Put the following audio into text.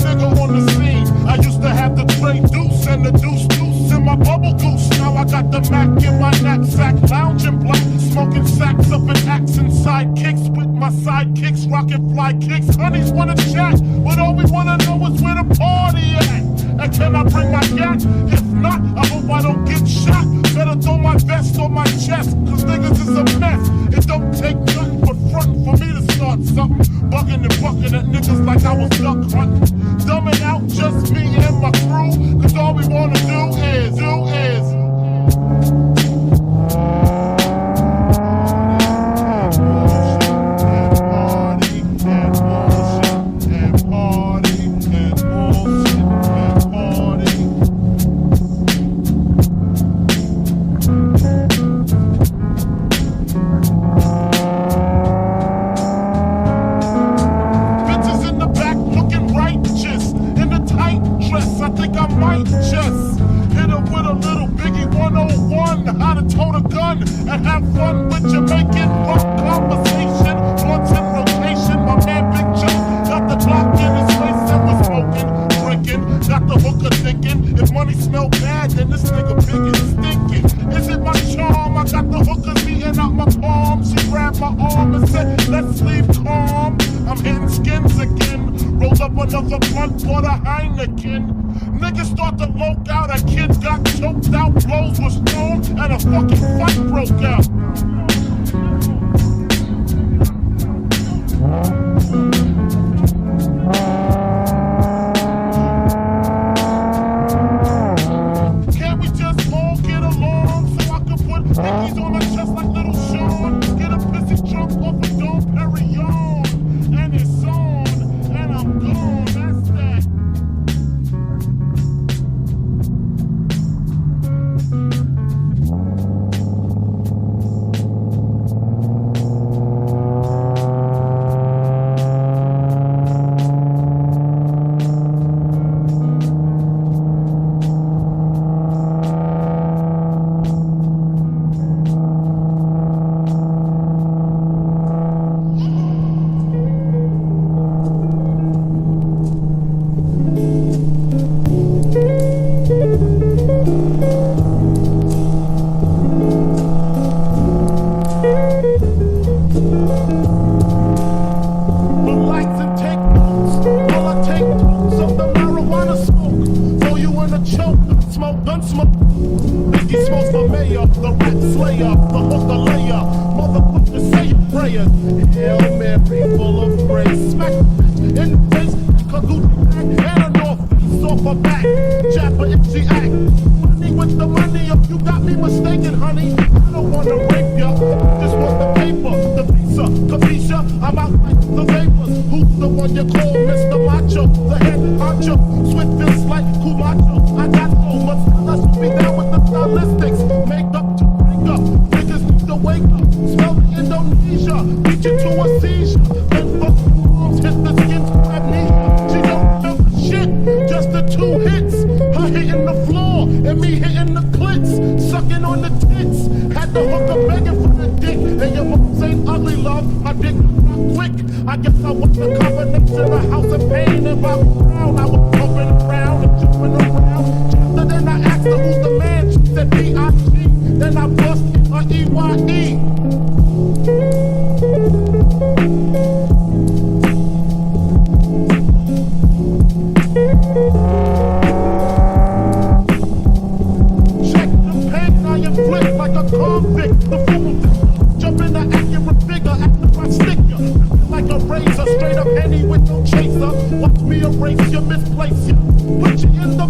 nigga on the scene. I used to have the tray deuce and the deuce in my bubble goose. Now I got the Mac in my knapsack, lounging black, smoking sacks up in axe and sidekicks with my sidekicks, rocking fly kicks. Honeys wanna chat, but all we wanna know is where the party at. And can I bring my gat? If not, I hope I don't get shot. Better throw my vest on my chest, cause niggas is a mess. It don't take nothing but frontin' for me to start something. Bugging and bucking at niggas like I was duck hunting. Dumbing out just me and my crew, cause all we wanna do is and have fun with Jamaican rock conversation. Blunts in rotation, my man Big Chuck got the Glock in his face and was smoking, drinking. Got the hooker thinking, if money smell bad, then this nigga big and stinking. Is it my charm? I got the hookers beating out my palm. She grabbed my arm and said, let's leave calm. I'm hitting skins again. Rolled up another blunt for the Heineken. Niggas start to loke out, a kid got choked out, blows was thrown, and a fucking fight broke out. Can't we just all get along so I can put Nickies on my chest like little Sean? Get a pissy drunk off a Dom Perignon, and it's on, and I'm gone, that's that. Straight up any with no chaser. Watch me erase you, misplace you. Put you in the